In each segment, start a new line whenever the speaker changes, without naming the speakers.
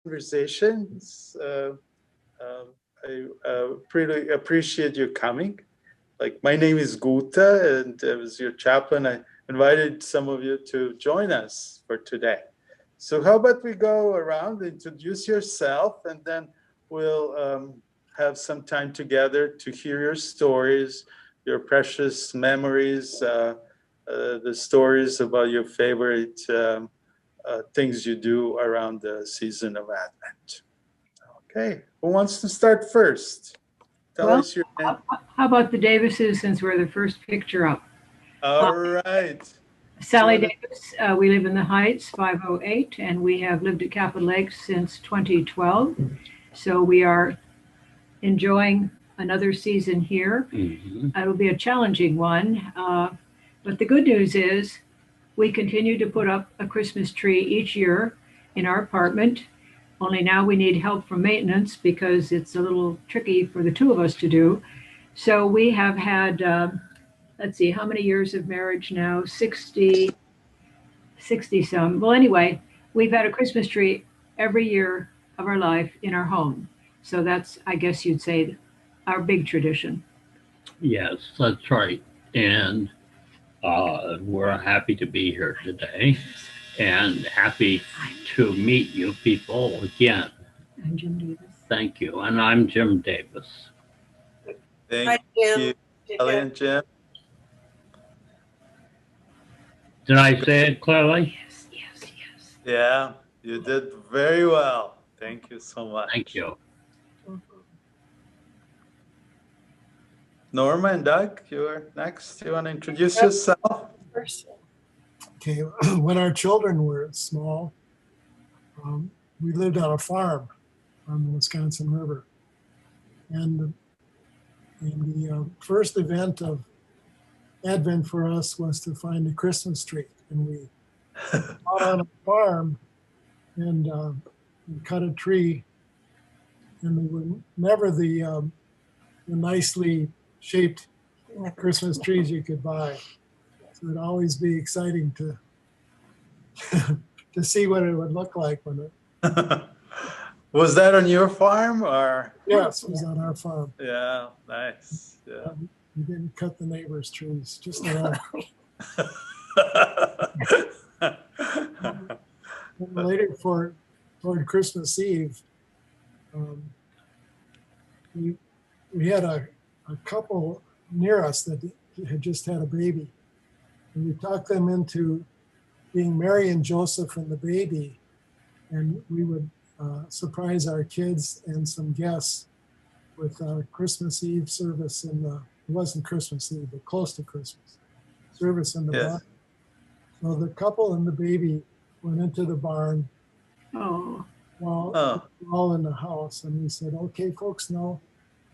conversations. I pretty appreciate you coming. Like, my name is Guta, and as your chaplain, I invited some of you to join us for today. So how about we go around, introduce yourself, and then we'll have some time together to hear your stories, your precious memories, the stories about your favorite things you do around the season of Advent. Okay, who wants to start first? Tell
Well,
us your name.
how about the Davises since we're the first picture up?
All right.
Sally
Jordan.
Davis, we live in the Heights, 508, and we have lived at Capitol Lakes since 2012. So we are enjoying another season here. It'll be a challenging one, but the good news is we continue to put up a Christmas tree each year in our apartment. Only now we need help from maintenance because it's a little tricky for the two of us to do. So we have had, let's see, how many years of marriage now? 60 some. Well, anyway, we've had a Christmas tree every year of our life in our home. So that's, I guess you'd say, our big tradition.
Yes, that's right. And we're happy to be here today and happy to meet you people again.
And Jim Davis.
Thank you. And I'm Jim Davis.
Thank
Hi, Jim.
you, Ellie and Jim.
Did I say it clearly?
Yes.
Yeah, you did very well. Thank you so much.
Thank you.
Norma and Doug, you're next. You want to introduce yourself?
Okay, when our children were small, we lived on a farm on the Wisconsin River. And the first event of Advent for us was to find a Christmas tree. And we out on a farm and we cut a tree, and they were never the nicely shaped Christmas trees you could buy. So it'd always be exciting to to see what it would look like when it.
Was that on your farm or?
Yes, it was on our farm.
Yeah, nice. Yeah.
We didn't cut the neighbors' trees, just our own. And later, toward Christmas Eve, we had a couple near us that had just had a baby, and we talked them into being Mary and Joseph and the baby, and we would surprise our kids and some guests with our Christmas Eve service in the. It wasn't Christmas Eve, but close to Christmas service in the barn. So the couple and the baby went into the barn while we were all in the house, and we said, "Okay, folks, now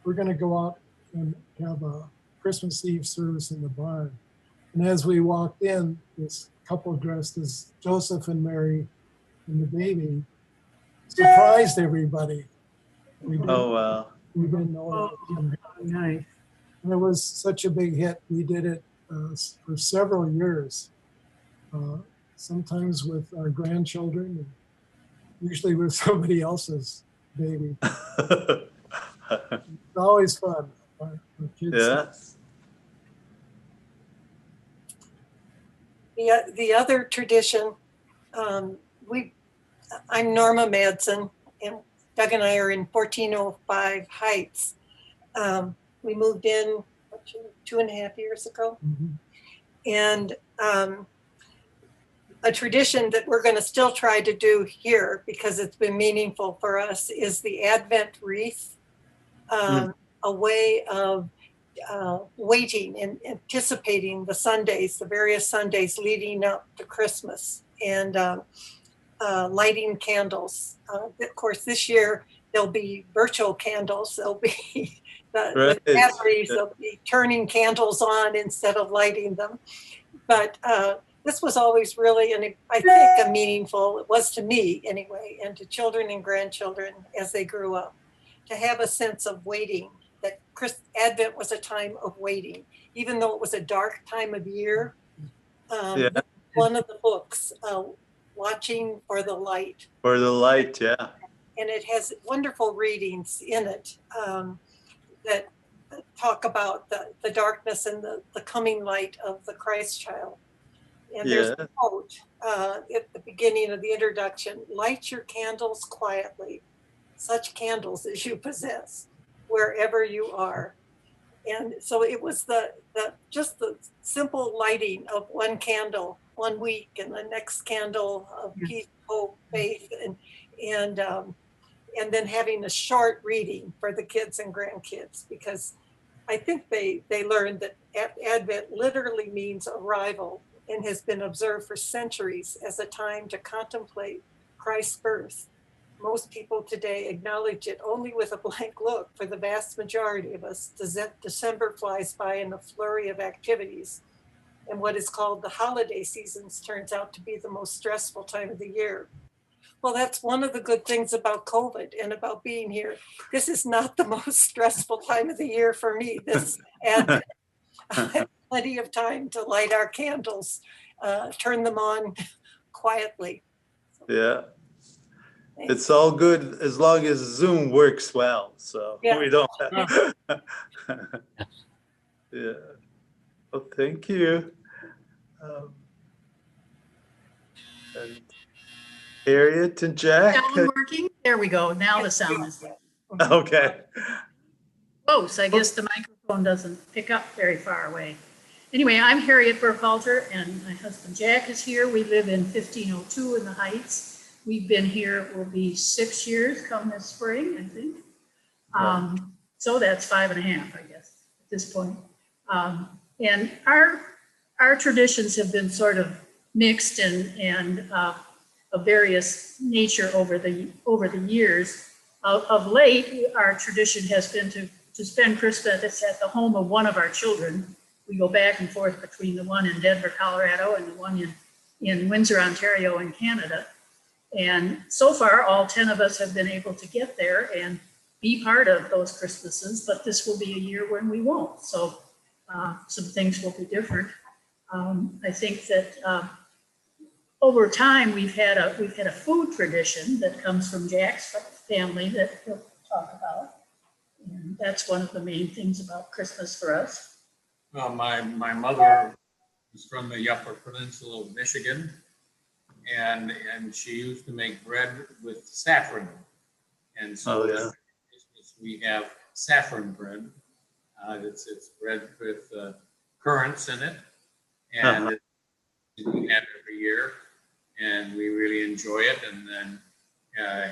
we're going to go out and have a Christmas Eve service in the barn." And as we walked in, this couple dressed as Joseph and Mary and the baby surprised everybody. We didn't know it was going to happen.
Nice.
And it was such a big hit. We did it for several years, sometimes with our grandchildren, and usually with somebody else's baby. It's always fun. Our kids.
Yeah. The other tradition, I'm Norma Madsen, and Doug and I are in 1405 Heights. We moved in 2.5 years ago.
Mhm.
And a tradition that we're going to still try to do here because it's been meaningful for us is the Advent Wreath, a way of waiting and anticipating the Sundays, the various Sundays leading up to Christmas, and lighting candles. Of course, this year there'll be virtual candles. There'll be the batteries. They'll be turning candles on instead of lighting them. But this was always really, and I think, a meaningful, it was to me anyway, and to children and grandchildren as they grew up, to have a sense of waiting, that Advent was a time of waiting. Even though it was a dark time of year, one of the books, Watching for the Light.
For the light, yeah.
and it has wonderful readings in it that talk about the darkness and the coming light of the Christ child. And there's
Yeah.
a quote at the beginning of the introduction: "Light your candles quietly, such candles as you possess, wherever you are." And so it was just the simple lighting of one candle one week, and the next candle of peace, hope, faith, and then having a short reading for the kids and grandkids, because I think they learned that Advent literally means arrival and has been observed for centuries as a time to contemplate Christ's birth. Most people today acknowledge it only with a blank look. For the vast majority of us, December flies by in a flurry of activities, and what is called the holiday seasons turns out to be the most stressful time of the year. Well, that's one of the good things about COVID and about being here. This is not the most stressful time of the year for me. This Advent, I have plenty of time to light our candles, turn them on quietly.
Yeah. It's all good as long as Zoom works well. So
Yeah.
we don't have. Yeah. Well, thank you. And Harriet and Jack.
Sound working? There we go. Now the sound is working.
Okay.
Close. I guess the microphone doesn't pick up very far away. Anyway, I'm Harriet Burkhalter, and my husband Jack is here. We live in 1502 in the Heights. We've been here, it will be 6 years come this spring, I think. So that's 5.5, I guess, at this point. And our traditions have been sort of mixed and of various nature over the years. Of late, our tradition has been to spend Christmas at the home of one of our children. We go back and forth between the one in Denver, Colorado, and the one in Windsor, Ontario, in Canada. And so far, all 10 of us have been able to get there and be part of those Christmases, but this will be a year when we won't. So some things will be different. I think that over time, we've had a food tradition that comes from Jack's family that he'll talk about. And that's one of the main things about Christmas for us.
Well, my mother is from the Upper Peninsula of Michigan, and she used to make bread with saffron. And so we have saffron bread. It's bread with currants in it, and we have it every year, and we really enjoy it. And then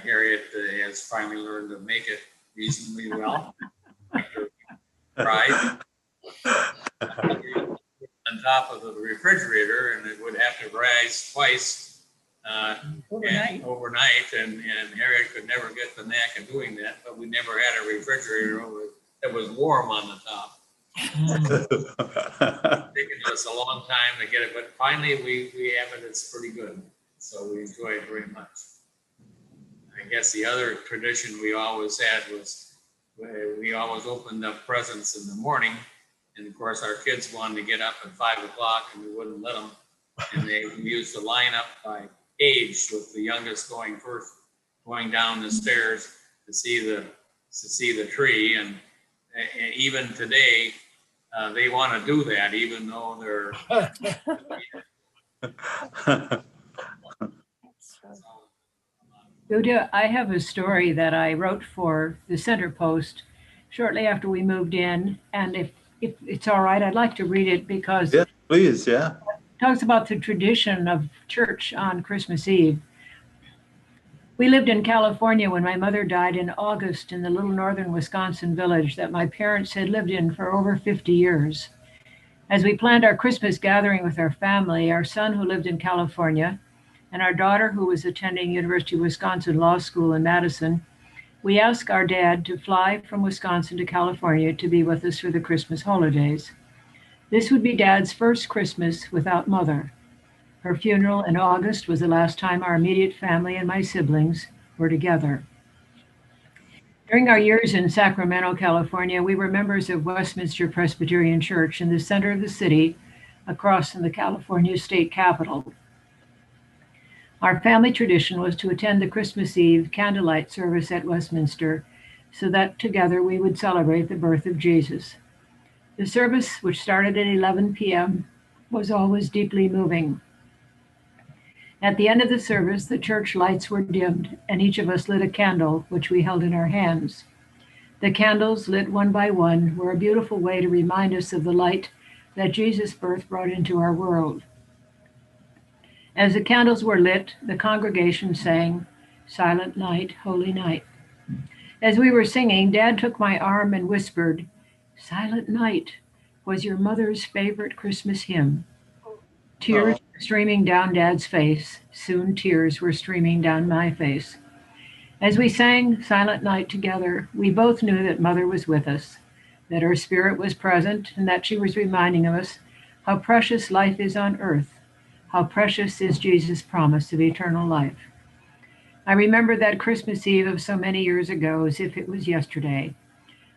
Harriet has finally learned to make it reasonably well. Tried. On top of the refrigerator, and it would have to rise twice overnight, and Harriet could never get the knack of doing that, but we never had a refrigerator that was warm on the top. Taken us a long time to get it, but finally we have it. It's pretty good, so we enjoy it very much. I guess the other tradition we always had was we always opened up presents in the morning. And of course, our kids wanted to get up at 5 o'clock, and we wouldn't let them. And we used to line up by age, with the youngest going first, going down the stairs to see the tree. And even today, they want to do that, even though they're.
Luda, I have a story that I wrote for the Center Post shortly after we moved in, and if it's all right, I'd like to read it because
Yeah, please, yeah.
It talks about the tradition of church on Christmas Eve. We lived in California when my mother died in August in the little northern Wisconsin village that my parents had lived in for over 50 years. As we planned our Christmas gathering with our family, our son who lived in California, and our daughter who was attending University of Wisconsin Law School in Madison, we asked our dad to fly from Wisconsin to California to be with us for the Christmas holidays. This would be Dad's first Christmas without Mother. Her funeral in August was the last time our immediate family and my siblings were together. During our years in Sacramento, California, we were members of Westminster Presbyterian Church in the center of the city, across from the California State Capitol. Our family tradition was to attend the Christmas Eve candlelight service at Westminster so that together we would celebrate the birth of Jesus. The service, which started at 11 p.m., was always deeply moving. At the end of the service, the church lights were dimmed, and each of us lit a candle, which we held in our hands. The candles, lit one by one, were a beautiful way to remind us of the light that Jesus' birth brought into our world. As the candles were lit, the congregation sang, "Silent Night, Holy Night." As we were singing, Dad took my arm and whispered, "Silent Night" was your mother's favorite Christmas hymn. Tears
Oh,
were streaming down Dad's face. Soon tears were streaming down my face. As we sang Silent Night together, we both knew that Mother was with us, that her spirit was present, and that she was reminding us how precious life is on earth, how precious is Jesus' promise of eternal life. I remember that Christmas Eve of so many years ago as if it was yesterday.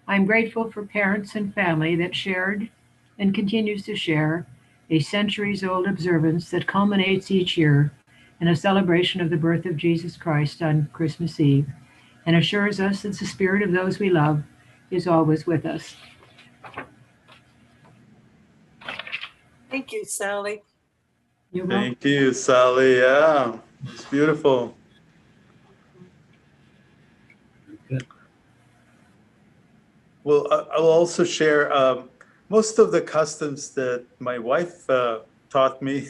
I'm grateful for parents and family that shared and continues to share a centuries-old observance that culminates each year in a celebration of the birth of Jesus Christ on Christmas Eve and assures us that the spirit of those we love is always with us.
Thank you, Sally.
You're welcome.
thank you, Sally. Yeah, it's beautiful.
Good.
Well, I'll also share most of the customs that my wife taught me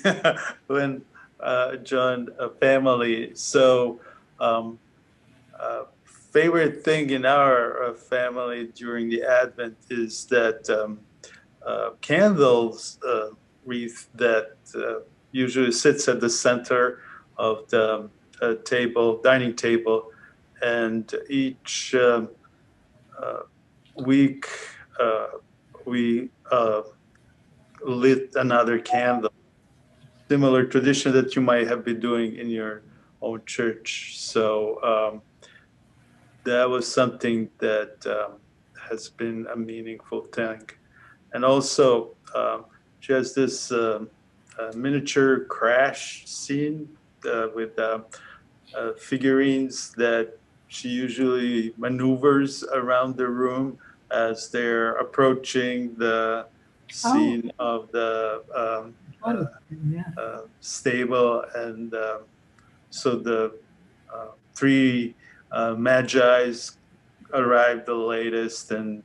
when I joined a family. So, favorite thing in our family during the Advent is that candles wreath that usually sits at the center of the dining table, and each week we lit another candle. Similar tradition that you might have been doing in your own church. So that was something that has been a meaningful thing. And also, she has this miniature crash scene with figurines that she usually maneuvers around the room as they're approaching the scene of the stable. And so the three Magi's arrived the latest, and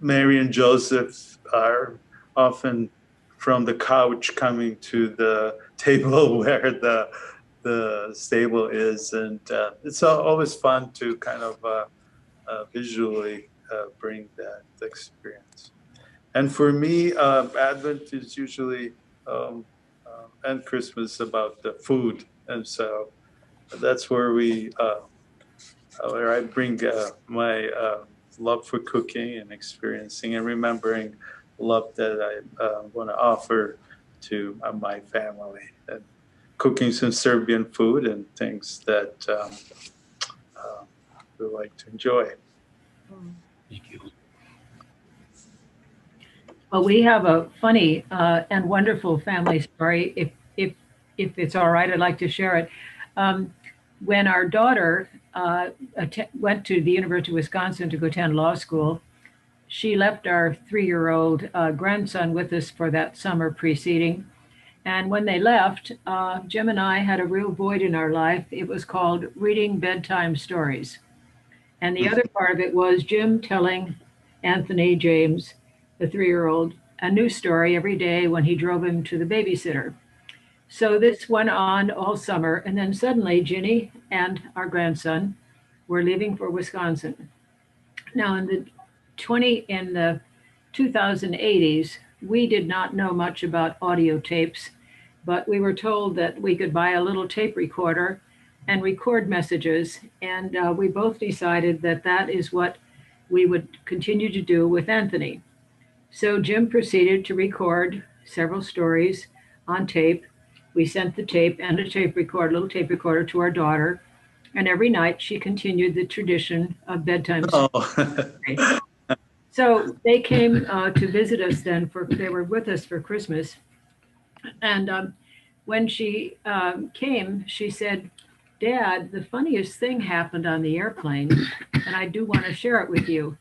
Mary and Joseph are often from the couch coming to the table where the stable is, and it's always fun to kind of visually bring that experience. And for me, Advent is usually and Christmas about the food, and so that's where where I bring my love for cooking and experiencing and remembering love that I want to offer to my family, and cooking some Serbian food and things that we like to enjoy.
Thank you.
Well, we have a funny and wonderful family story. If it's all right, I'd like to share it. When our daughter went to the University of Wisconsin to go attend law school, she left our 3-year-old grandson with us for that summer preceding. And when they left, Jim and I had a real void in our life. It was called reading bedtime stories. And the other part of it was Jim telling Anthony James, the 3-year-old, a new story every day when he drove him to the babysitter. So this went on all summer, and then suddenly Ginny and our grandson were leaving for Wisconsin. Now in the 2080s, we did not know much about audio tapes, but we were told that we could buy a little tape recorder and record messages, and we both decided that that is what we would continue to do with Anthony. So Jim proceeded to record several stories on tape. We sent the tape and a little tape recorder to our daughter, and every night she continued the tradition of bedtime stories. So they came to visit us then, they were with us for Christmas. And when she came, she said, Dad, the funniest thing happened on the airplane, and I do want to share it with you.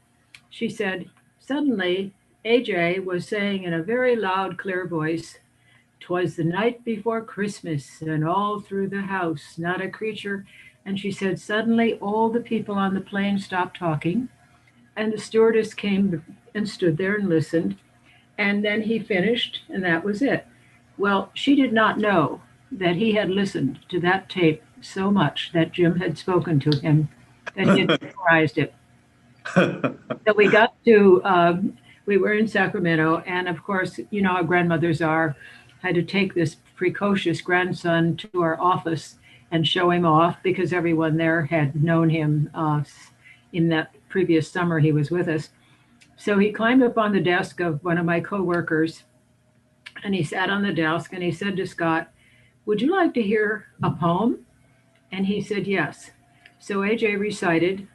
She said, suddenly, AJ was saying in a very loud, clear voice, "'Twas the night before Christmas, and all through the house, not a creature." And she said, suddenly, all the people on the plane stopped talking, and the stewardess came and stood there and listened. And then he finished, and that was it. Well, she did not know that he had listened to that tape so much that Jim had spoken to him that he had memorized it. So we got to, we were in Sacramento, and of course, you know how grandmothers are, had to take this precocious grandson to our office and show him off because everyone there had known him in that previous summer he was with us. So he climbed up on the desk of one of my coworkers and he sat on the desk and he said to Scott, "Would you like to hear a poem?" And he said, yes. So AJ recited,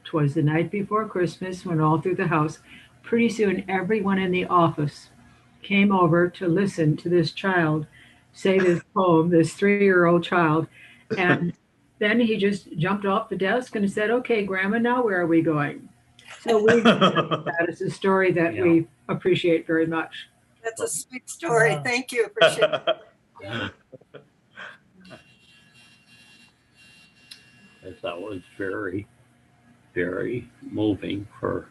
"'Twas the night before Christmas," when all through the house. Pretty soon, everyone in the office came over to listen to this child say this poem, this 3-year-old child. And then he just jumped off the desk and said, "Okay, Grandma, now where are we going?" So that is a story that we appreciate very much.
That's a sweet story. Thank you for sharing.
That was very, very moving for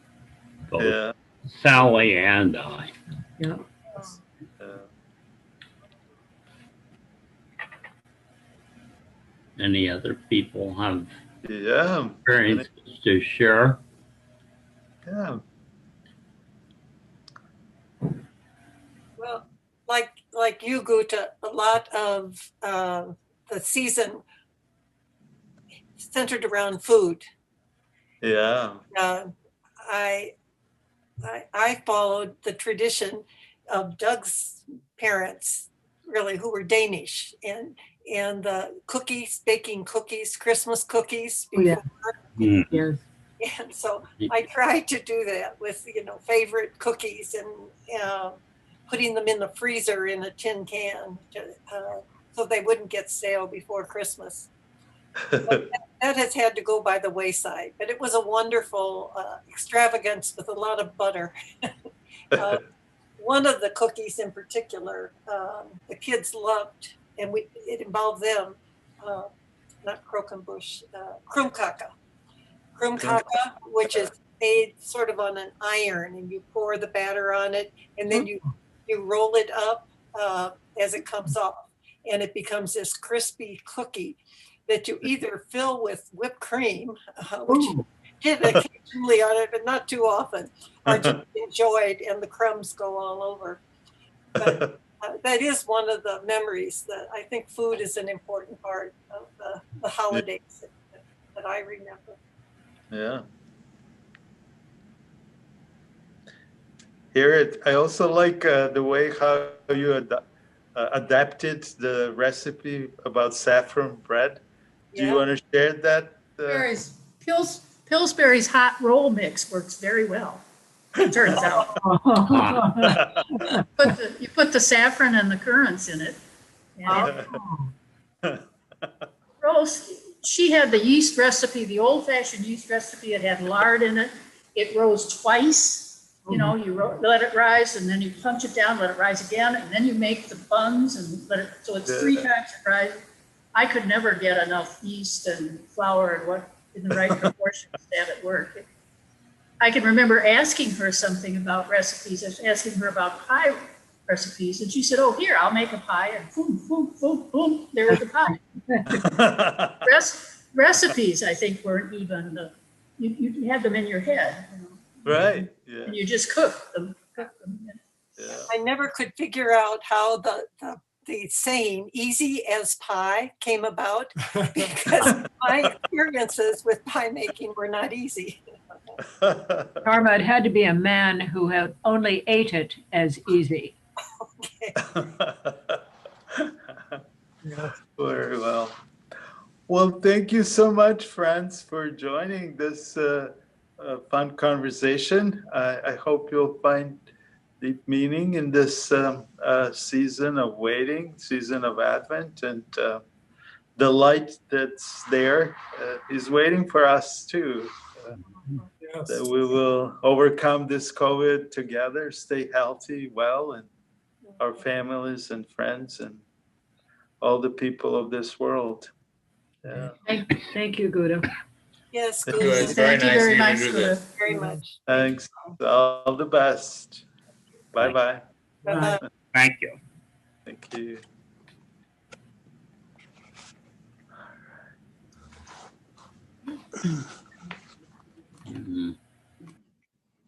both Sally and I.
Yeah.
Any other people have
Yeah.
experiences to share?
Yeah.
Well, like you, Guta, a lot of the season centered around food.
Yeah.
I followed the tradition of Doug's parents, really, who were Danish, and the cookies, baking cookies, Christmas cookies before.
Yes.
And so I tried to do that with, favorite cookies and putting them in the freezer in a tin can so they wouldn't get stale before Christmas. That has had to go by the wayside, but it was a wonderful extravagance with a lot of butter. One of the cookies in particular, the kids loved, and it involved them, not croquembouche, krumkaka. Krumkaka, which is made sort of on an iron, and you pour the batter on it, and then you roll it up as it comes off, and it becomes this crispy cookie that you either fill with whipped cream, which you did occasionally on it, but not too often, or just enjoyed, and the crumbs go all over. But that is one of the memories that I think food is an important part of the holidays that I remember.
Yeah. I also like the way how you adapted the recipe about saffron bread. Do you want to share that?
Pillsbury's hot roll mix works very well, it turns out. You put the saffron and the currants in it. And she had the yeast recipe, the old-fashioned yeast recipe. It had lard in it. It rose twice. You let it rise, and then you punch it down, let it rise again, and then you make the buns and let it. So it's 3 times the rise. I could never get enough yeast and flour and in the right proportions to have it work. I can remember asking her something about recipes. I was asking her about pie recipes, and she said, "Oh, here, I'll make a pie," and boom, boom, boom, boom, there's the pie. Recipes, I think, weren't even you had them in your head,
right? Yeah.
And you just cook them. Yeah. I never could figure out how the saying "easy as pie" came about, because my experiences with pie making were not easy.
Karma, it had to be a man who had only ate it as easy.
Okay.
Very well. Well, thank you so much, Franz, for joining this fun conversation. I hope you'll find deep meaning in this season of waiting, season of Advent, and the light that's there is waiting for us too.
Yes.
That we will overcome this COVID together, stay healthy, well, and our families and friends and all the people of this world. Yeah.
Thank you, Gouda.
Yes,
Thank
good.
you. It's very
Thank you
nice of
very
you to
much,
do
Gouda.
this.
Very much.
Thanks. All the best. Bye-bye.
Bye-bye.
Thank you.
Thank you.